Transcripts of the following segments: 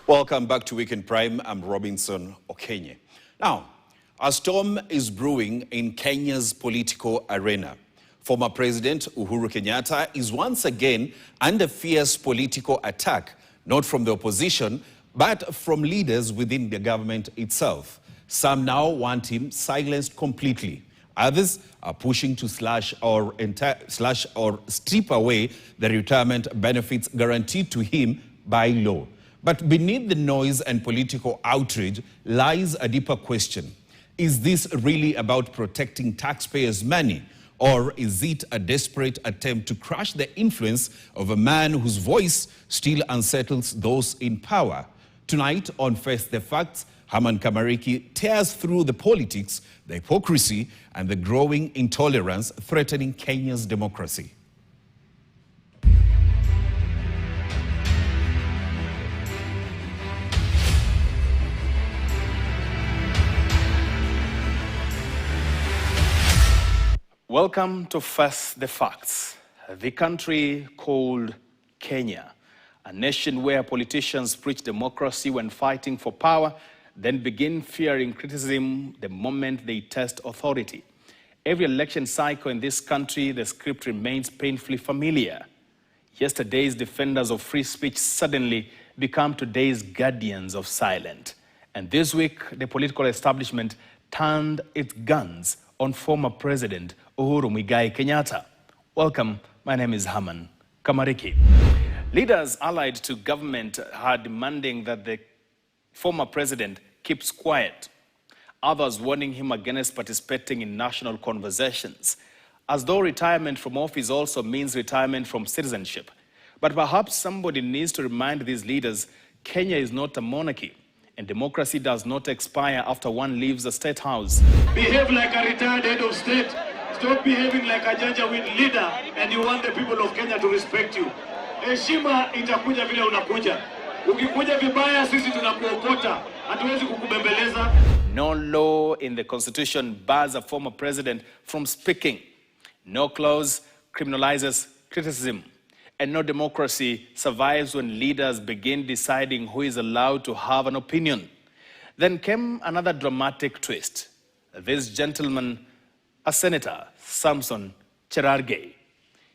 Welcome back to Weekend Prime. I'm Robinson Okenye. Now, a storm is brewing in Kenya's political arena. Former President Uhuru Kenyatta is once again under fierce political attack, not from the opposition, but from leaders within the government itself. Some now want him silenced completely. Others are pushing to slash or strip away the retirement benefits guaranteed to him by law. But beneath the noise and political outrage lies a deeper question. Is this really about protecting taxpayers' money? Or is it a desperate attempt to crush the influence of a man whose voice still unsettles those in power? Tonight on Face the Facts, Herman Kamariki tears through the politics, the hypocrisy, and the growing intolerance threatening Kenya's democracy. Welcome to Face the Facts. The country called Kenya, a nation where politicians preach democracy when fighting for power, then begin fearing criticism the moment they test authority. Every election cycle in this country, the script remains painfully familiar. Yesterday's defenders of free speech suddenly become today's guardians of silence. And this week, the political establishment turned its guns on former President Uhuru Kenyatta. Welcome, my name is Herman Kamariki. Leaders allied to government are demanding that the former president keeps quiet. Others warning him against participating in national conversations, as though retirement from office also means retirement from citizenship. But perhaps somebody needs to remind these leaders Kenya is not a monarchy, and democracy does not expire after one leaves the state house. Behave like a retired head of state. Stop behaving like a janjaweed leader, and you want the people of Kenya to respect you. Heshima itakuja vile unakuja. Ukikuja vibaya sisi tunakuokota. Hatuwezi kukubembeleza. No law in the constitution bars a former president from speaking. No clause criminalizes criticism. And no democracy survives when leaders begin deciding who is allowed to have an opinion. Then came another dramatic twist. This gentleman, a senator, Samson Cherargei,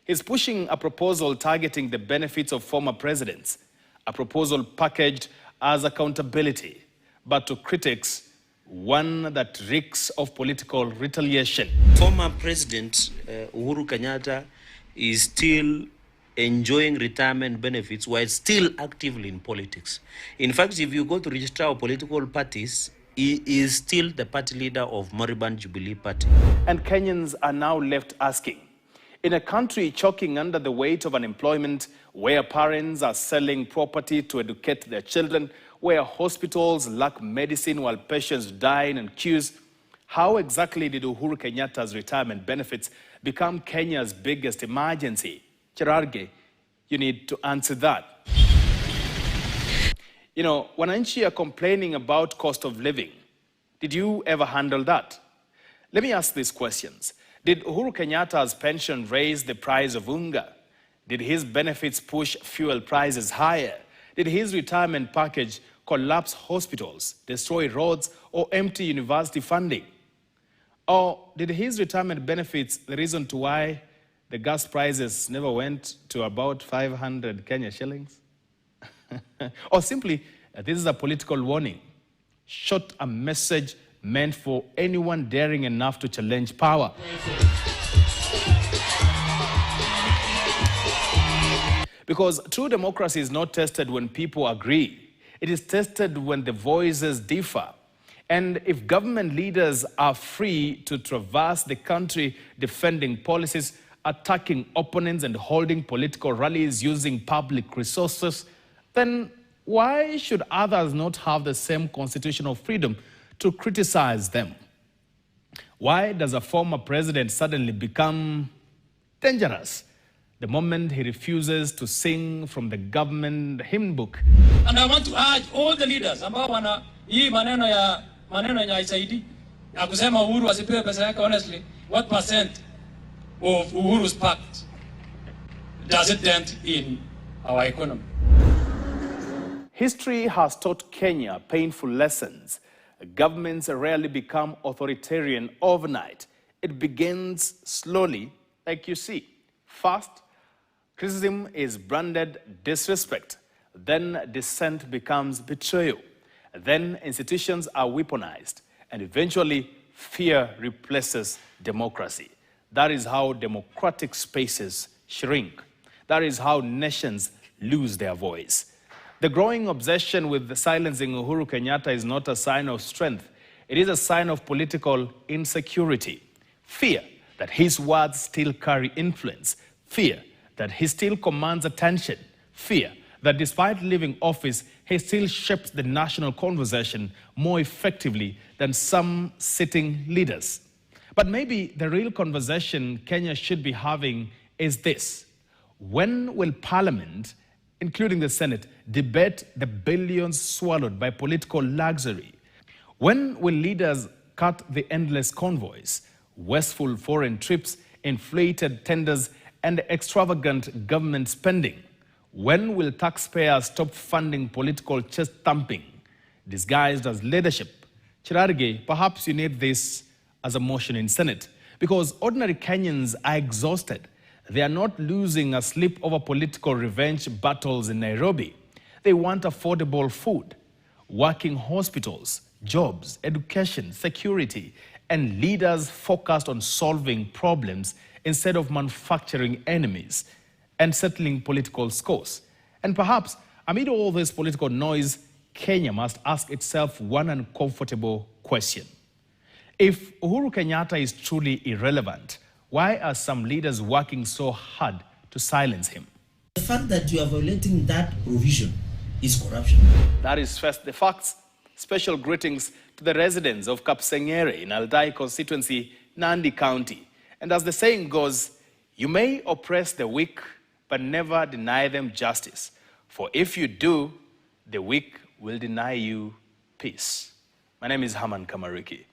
is pushing a proposal targeting the benefits of former presidents, a proposal packaged as accountability, but to critics, one that reeks of political retaliation. Former President Uhuru Kenyatta is still enjoying retirement benefits while still actively in politics. In fact, if you go to register of political parties, he is still the party leader of Moribund Jubilee Party. And Kenyans are now left asking, in a country choking under the weight of unemployment, where parents are selling property to educate their children, where hospitals lack medicine while patients die in queues, how exactly did Uhuru Kenyatta's retirement benefits become Kenya's biggest emergency? Cherargei, you need to answer that. You know, wananchi are complaining about cost of living. Did you ever handle that? Let me ask these questions. Did Uhuru Kenyatta's pension raise the price of unga? Did his benefits push fuel prices higher? Did his retirement package collapse hospitals, destroy roads, or empty university funding? Or did his retirement benefits the reason to why the gas prices never went to about 500 Kenya shillings? Or simply, this is a political warning, shot a message meant for anyone daring enough to challenge power. Because true democracy is not tested when people agree. It is tested when the voices differ. And if government leaders are free to traverse the country defending policies, attacking opponents, and holding political rallies using public resources, then why should others not have the same constitutional freedom to criticize them? Why does a former president suddenly become dangerous the moment he refuses to sing from the government hymn book? And I want to urge all the leaders ambao wana hii maneno ya haisaidi ya kusema Uhuru asipewe pesa yake, honestly, what percent of Uhuru's pact does it dent in our economy? History has taught Kenya painful lessons. Governments rarely become authoritarian overnight. It begins slowly, like you see. First, criticism is branded disrespect. Then dissent becomes betrayal. Then institutions are weaponized. And eventually, fear replaces democracy. That is how democratic spaces shrink. That is how nations lose their voice. The growing obsession with silencing Uhuru Kenyatta is not a sign of strength. It is a sign of political insecurity. Fear that his words still carry influence. Fear that he still commands attention. Fear that despite leaving office, he still shapes the national conversation more effectively than some sitting leaders. But maybe the real conversation Kenya should be having is this. When will Parliament, including the Senate, debate the billions swallowed by political luxury? When will leaders cut the endless convoys, wasteful foreign trips, inflated tenders, and extravagant government spending? When will taxpayers stop funding political chest thumping disguised as leadership? Chirarge, perhaps you need this as a motion in Senate, because ordinary Kenyans are exhausted. They are not losing asleep over political revenge battles in Nairobi. They want affordable food, working hospitals, jobs, education, security, and leaders focused on solving problems instead of manufacturing enemies and settling political scores. And perhaps, amid all this political noise, Kenya must ask itself one uncomfortable question. If Uhuru Kenyatta is truly irrelevant, why are some leaders working so hard to silence him? The fact that you are violating that provision is corruption. That is first the facts. Special greetings to the residents of Kapsengere in Aldai constituency, Nandi County. And as the saying goes, you may oppress the weak, but never deny them justice. For if you do, the weak will deny you peace. My name is Haman Kamariki.